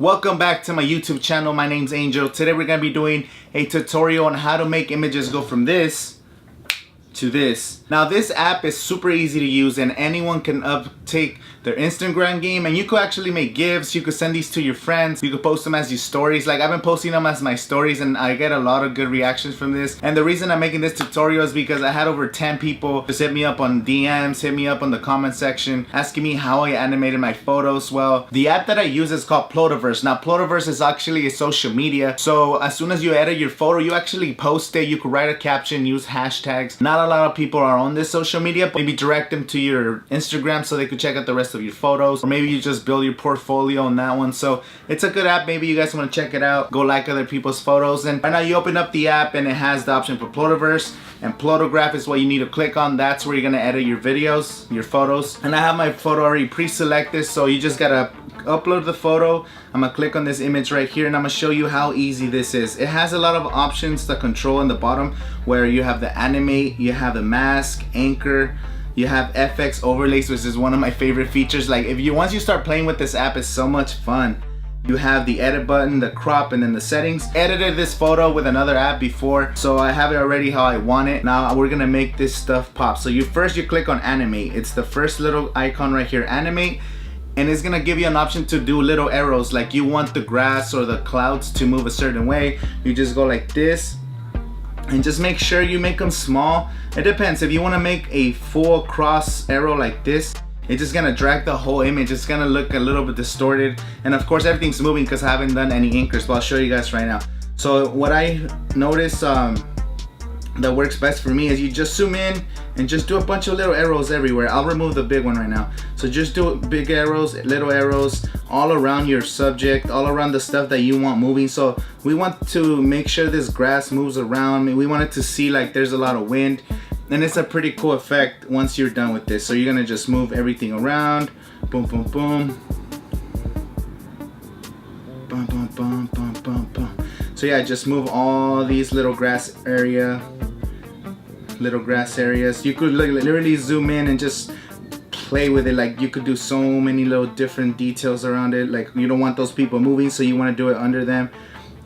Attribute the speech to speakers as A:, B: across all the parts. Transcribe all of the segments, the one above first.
A: Welcome back to my YouTube channel. My name's Angel. Today we're going to be doing a tutorial on how to make images go from this to this. Now this app is super easy to use and anyone can take their Instagram game and you could actually make GIFs. You could send these to your friends. You could post them as your stories. Like I've been posting them as my stories and I get a lot of good reactions from this. And the reason I'm making this tutorial is because I had over 10 people just hit me up on DMs, hit me up on the comment section, asking me how I animated my photos. Well, the app that I use is called Plotaverse. Now Plotaverse is actually a social media. So as soon as you edit your photo, you actually post it. You could write a caption, use hashtags. Not a lot of people are on this social media, but maybe direct them to your Instagram so they could check out the rest of your photos, or maybe you just build your portfolio on that one. So it's a good app. Maybe you guys want to check it out, go like other people's photos. And right now you open up the app and it has the option for Plotaverse, and Plotograph is what you need to click on. That's where you're gonna edit your videos, your photos. And I have my photo already pre-selected, so you just gotta upload the photo. I'm gonna click on this image right here and I'm gonna show you how easy this is. It has a lot of options to control in the bottom, where you have the animate, you have the mask, anchor, you have FX overlays, which is one of my favorite features. Like once you start playing with this app, it's so much fun. You have the edit button, the crop, and then the settings. Edited this photo with another app before, so I have it already how I want it. Now we're gonna make this stuff pop. So you click on animate. It's the first little icon right here, animate. And it's gonna give you an option to do little arrows, like you want the grass or the clouds to move a certain way. You just go like this and just make sure you make them small. It depends. If you want to make a full cross arrow like this, it's just gonna drag the whole image. It's gonna look a little bit distorted, and of course everything's moving because I haven't done any anchors, but I'll show you guys right now. So what I noticed that works best for me is you just zoom in and just do a bunch of little arrows everywhere. I'll remove the big one right now. So just do big arrows, little arrows all around your subject, all around the stuff that you want moving. So we want to make sure this grass moves around. We want it to see like there's a lot of wind, and it's a pretty cool effect once you're done with this. So you're gonna just move everything around. Boom, boom, boom. Boom, boom, boom, boom, boom, boom. So yeah, just move all these little grass areas. You could literally zoom in and just play with it. Like you could do so many little different details around it. Like you don't want those people moving, so you want to do it under them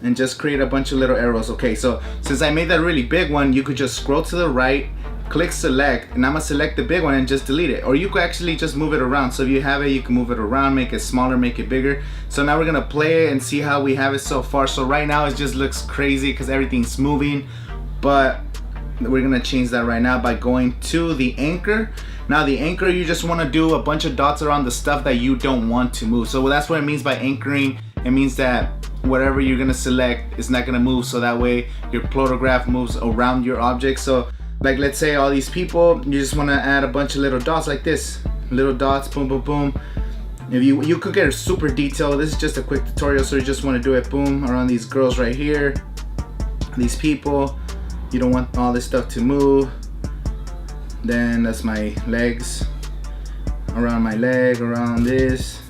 A: and just create a bunch of little arrows. Okay, so since I made that really big one, you could just scroll to the right, click select, and I'm gonna select the big one and just delete it. Or you could actually just move it around. So if you have it, you can move it around, make it smaller, make it bigger. So now we're gonna play it and see how we have it so far. So right now it just looks crazy because everything's moving, but we're gonna change that right now by going to the anchor. Now the anchor, you just want to do a bunch of dots around the stuff that you don't want to move. So that's what it means by anchoring. It means that whatever you're gonna select is not gonna move, so that way your photograph moves around your object. So like let's say all these people, you just want to add a bunch of little dots like this, little dots, boom, boom, boom. If you could get super detailed. This is just a quick tutorial, so you just want to do it, boom, around these girls right here, these people. You don't want all this stuff to move. Then that's my legs, around my leg, around this,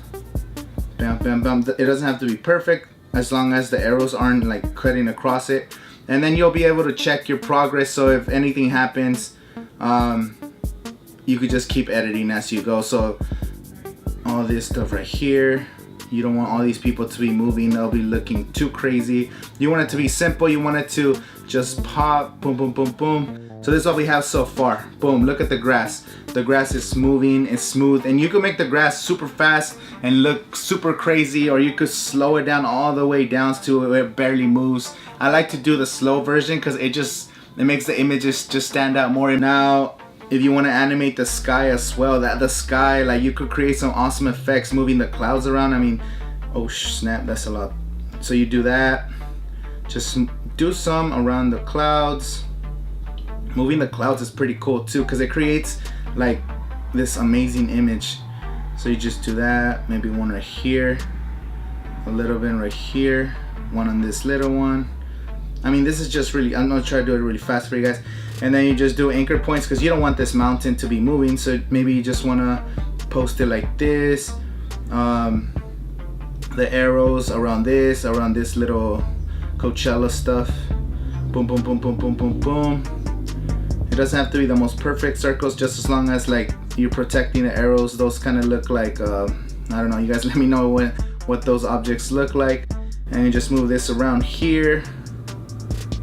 A: bam, bam, bam. It doesn't have to be perfect as long as the arrows aren't like cutting across it. And then you'll be able to check your progress. So if anything happens, you could just keep editing as you go. So all this stuff right here, you don't want all these people to be moving. They'll be looking too crazy. You want it to be simple. You want it to just pop, boom, boom, boom, boom. So this is what we have so far. Boom, look at the grass. The grass is moving, it's smooth, and you can make the grass super fast and look super crazy, or you could slow it down all the way down to where it barely moves. I like to do the slow version because it makes the images just stand out more. Now, if you want to animate the sky as well, the sky, like you could create some awesome effects moving the clouds around. I mean, oh snap, that's a lot. So you do that, just do some around the clouds. Moving the clouds is pretty cool too because it creates like this amazing image. So you just do that, maybe one right here, a little bit right here, one on this little one. I mean, this is just really, I'm gonna try to do it really fast for you guys. And then you just do anchor points because you don't want this mountain to be moving. So maybe you just wanna post it like this. The arrows around this little Coachella stuff. Boom, boom, boom, boom, boom, boom, boom. It doesn't have to be the most perfect circles, just as long as like you're protecting the arrows. Those kind of look like I don't know, you guys let me know what what those objects look like. And you just move this around here,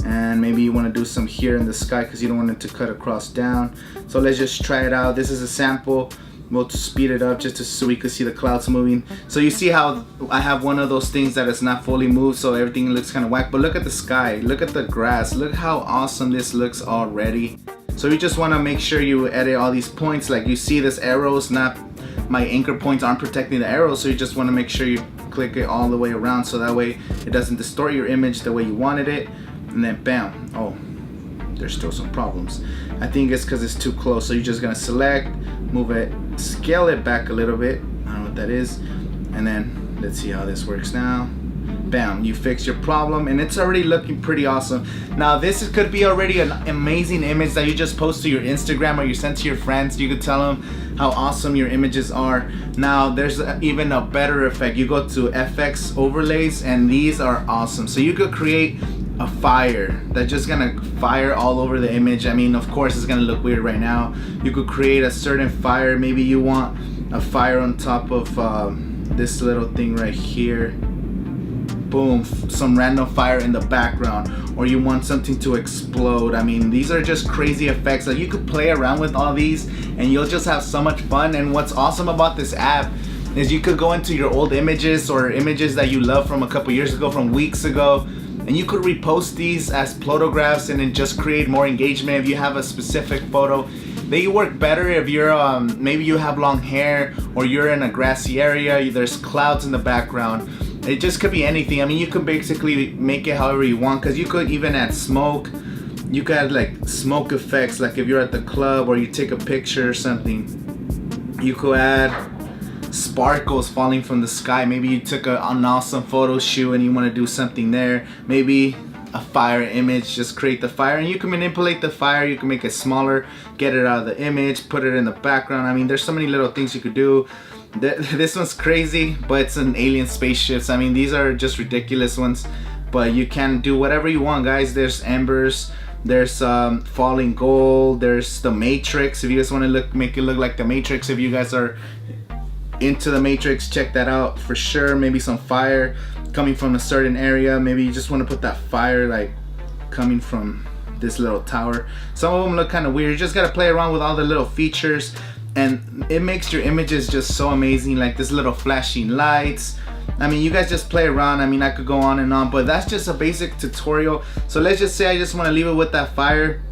A: and maybe you want to do some here in the sky because you don't want it to cut across down. So let's just try it out. This is a sample. We'll speed it up just so we can see the clouds moving. So you see how I have one of those things that is not fully moved, so everything looks kind of whack. But look at the sky, look at the grass, look how awesome this looks already. So you just want to make sure you edit all these points. Like you see this arrows, not my anchor points aren't protecting the arrows, so you just want to make sure you click it all the way around so that way it doesn't distort your image the way you wanted it. And then bam, oh, there's still some problems. I think it's because it's too close. So you're just gonna select, move it, scale it back a little bit. I don't know what that is. And then let's see how this works now. Bam, you fix your problem, and it's already looking pretty awesome. Now this could be already an amazing image that you just post to your Instagram or you send to your friends. You could tell them how awesome your images are. Now there's even a better effect. You go to FX overlays, and these are awesome. So you could create a fire that's just gonna fire all over the image. I mean, of course it's gonna look weird right now. You could create a certain fire. Maybe you want a fire on top of this little thing right here. Boom, some random fire in the background, or you want something to explode. I mean, these are just crazy effects that you could play around with all these and you'll just have so much fun. And what's awesome about this app is you could go into your old images or images that you love from a couple years ago, from weeks ago, and you could repost these as photographs and then just create more engagement. If you have a specific photo, they work better if you're maybe you have long hair or you're in a grassy area, there's clouds in the background. It just could be anything. I mean, you could basically make it however you want, because you could even add smoke. You could add like smoke effects, like if you're at the club or you take a picture or something. You could add sparkles falling from the sky. Maybe you took an awesome photo shoot and you want to do something there. Maybe a fire image, just create the fire, and you can manipulate the fire. You can make it smaller, get it out of the image, put it in the background. I mean, there's so many little things you could do. This one's crazy, but it's an alien spaceships. I mean, these are just ridiculous ones, but you can do whatever you want, guys. There's embers, there's falling gold, there's the Matrix. If you guys want to make it look like the Matrix, if you guys are into the Matrix, check that out for sure. Maybe some fire coming from a certain area. Maybe you just want to put that fire like coming from this little tower. Some of them look kind of weird. You just gotta play around with all the little features, and it makes your images just so amazing. Like this little flashing lights. I mean, you guys just play around. I mean, I could go on and on, but that's just a basic tutorial. So let's just say I just want to leave it with that fire.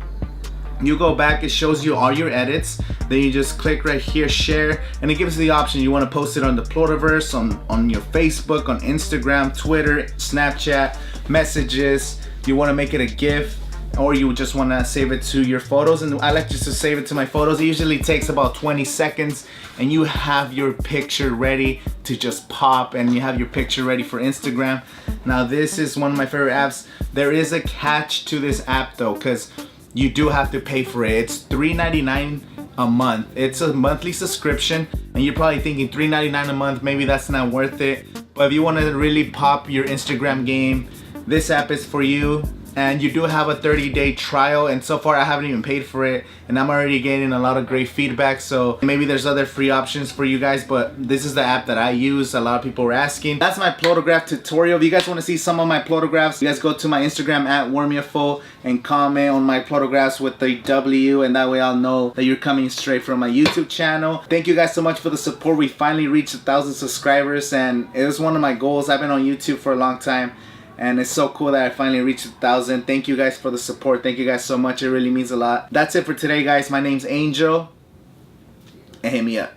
A: You go back, it shows you all your edits. Then you just click right here, share, and it gives you the option. You want to post it on the Plotaverse, on your Facebook, on Instagram, Twitter, Snapchat, messages. You want to make it a GIF, or you just want to save it to your photos. And I like just to save it to my photos. It usually takes about 20 seconds, and you have your picture ready to just pop, and you have your picture ready for Instagram. Now this is one of my favorite apps. There is a catch to this app though, because you do have to pay for it. It's $3.99 a month. It's a monthly subscription, and you're probably thinking $3.99 a month, maybe that's not worth it. But if you want to really pop your Instagram game, this app is for you. And you do have a 30-day trial, and so far I haven't even paid for it, and I'm already getting a lot of great feedback. So maybe there's other free options for you guys, but this is the app that I use. A lot of people were asking. That's my plotograph tutorial. If you guys want to see some of my plotographs, you guys go to my Instagram at warmiafo and comment on my plotographs with the W, and that way I'll know that you're coming straight from my YouTube channel. Thank you guys so much for the support. We finally reached 1,000 subscribers, and it was one of my goals. I've been on YouTube for a long time, and it's so cool that I finally reached 1,000. Thank you guys for the support. Thank you guys so much. It really means a lot. That's it for today, guys. My name's Angel, and hit me up.